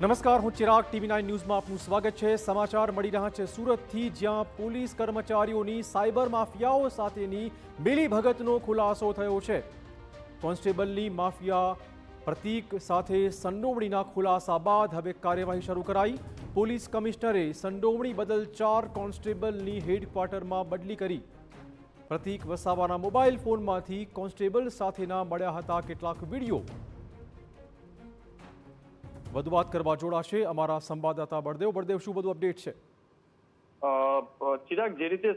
નમસ્કાર, હું ચિરાગ TV9 ન્યૂઝમાં આપનું સ્વાગત છે। સમાચાર મળી રહ્યા છે સુરતથી, જ્યાં પોલીસ કર્મચારીઓની સાયબર માફિયાઓ સાથેની મિલીભગતનો ખુલાસો થયો છે। કોન્સ્ટેબલની માફિયા પ્રતીક સાથે સંડોવણીના ખુલાસા બાદ હવે કાર્યવાહી શરૂ કરાઈ। પોલીસ કમિશનરે સંડોવણી બદલ 4 કોન્સ્ટેબલની હેડક્વાર્ટરમાં બદલી કરી। પ્રતીક વસાવાના મોબાઈલ ફોનમાંથી કોન્સ્ટેબલ સાથેના મળ્યા હતા કેટલાક વિડીયો। વધુ વાત કરવા જોડાશે અમારા સંવાદદાતા બળદેવ। બળદેવ, શું બધું અપડેટ છે? ચિરાગ, જે રીતે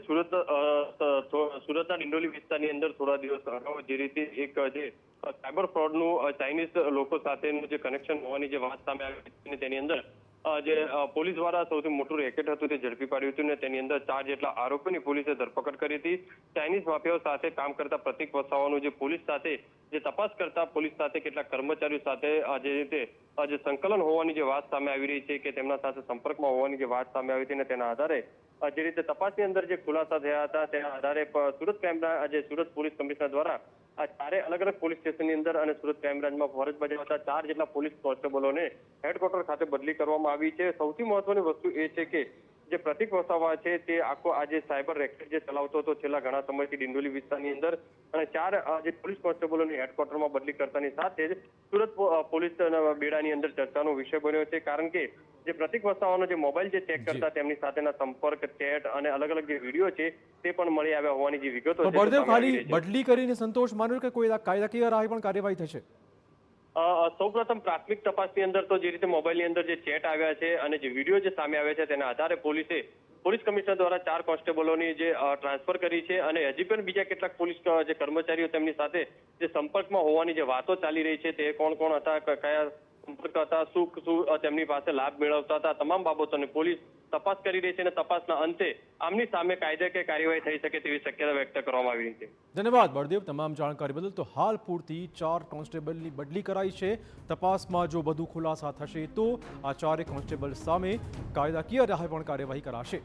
સુરતના ડિંડોલી વિસ્તારની અંદર થોડા દિવસ અગાઉ જે રીતે એક જે સાયબર ફ્રોડનું ચાઇનીઝ લોકો સાથેનું જે કનેક્શન હોવાની જે વાત સામે આવી તેની અંદર જે પોલીસ દ્વારા સૌથી મોટું રેકેટ હતું તે ઝડપી પાડ્યું હતું ને તેની અંદર 4 જેટલા આરોપીની પોલીસે ધરપકડ કરી હતી। ચાઇનીઝ માફિયાઓ સાથે કામ કરતા પ્રતીક વસાવાનું જે પોલીસ સાથે જે તપાસ કરતા પોલીસ સાથે કેટલાક કર્મચારીઓ સાથે જે રીતે જે સંકલન હોવાની જે વાત સામે આવી રહી છે કે તેમના સાથે સંપર્કમાં હોવાની જે વાત સામે આવી હતી ને તેના આધારે જે રીતે તપાસની અંદર જે ખુલાસા થયા હતા તેના આધારે સુરત ક્રાઇમના જે સુરત પોલીસ કમિશનર દ્વારા આ 4 અલગ અલગ પોલીસ સ્ટેશનની અંદર અને સુરત ક્રાઇમ બ્રાન્ચમાં ફરજ બજાવતા 4 જેટલા પોલીસ કોન્સ્ટેબલોને હેડક્વાર્ટર ખાતે બદલી કરવામાં આવી છે। સૌથી મહત્વની વસ્તુ એ છે કે જે પ્રતીક વસાવા છે તે આખો આજે સાયબર રેકેટ જે ચલાવતો હતો છેલ્લા ઘણા સમયથી ડિંડોલી વિસ્તારની અંદર, અને 4 જે પોલીસ કોન્સ્ટેબલોની હેડક્વાર્ટરમાં બદલી કરતાની સાથે જ સુરત પોલીસ બેડાની અંદર ચર્ચાનો વિષય બન્યો છે। કારણ કે જે પ્રતીક વસાવાનો જે મોબાઈલ જે ચેક કરતા તેમની સાથેના સંપર્ક, ચેટ અને અલગ અલગ જે વિડીયો છે તે પણ મળી આવ્યા હોવાની જે વિગતો છે। બળદેવ, ખાલી બદલી કરીને સંતોષ માન્યો કે કોઈ કાયદાકીય રાહે પણ કાર્યવાહી થશે? સૌપ્રથમ પ્રાથમિક તપાસની અંદર તો જે રીતે મોબાઈલની અંદર જે ચેટ આવ્યા છે અને જે વિડીયો જે સામે આવ્યા છે તેના આધારે પોલીસ કમિશનર દ્વારા 4 કોન્સ્ટેબલોની જે ટ્રાન્સફર કરી છે અને હજી પણ બીજા કેટલાક પોલીસ જે કર્મચારીઓ તેમની સાથે જે સંપર્કમાં હોવાની જે વાતો ચાલી રહી છે તે કોણ હતા, કયા સંપર્ક હતા, શું તેમની પાસે લાભ મેળવતા હતા, તમામ બાબતોની પોલીસ તપાસ કરી રહી છે અને તપાસના અંતે આમની સામે કાયદાકીય કાર્યવાહી થઈ શકે તેવી શક્યતા વ્યક્ત કરવામાં આવી રહી છે। ધન્યવાદ બળદેવ, તમામ જાણકારી બદલ। તો હાલ પૂરતી 4 કોન્સ્ટેબલની બદલી કરાઈ છે। તપાસમાં જો વધુ ખુલાસા થશે તો આ 4 કોન્સ્ટેબલ સામે કાયદાકીય રાહે પણ કાર્યવાહી કરાશે।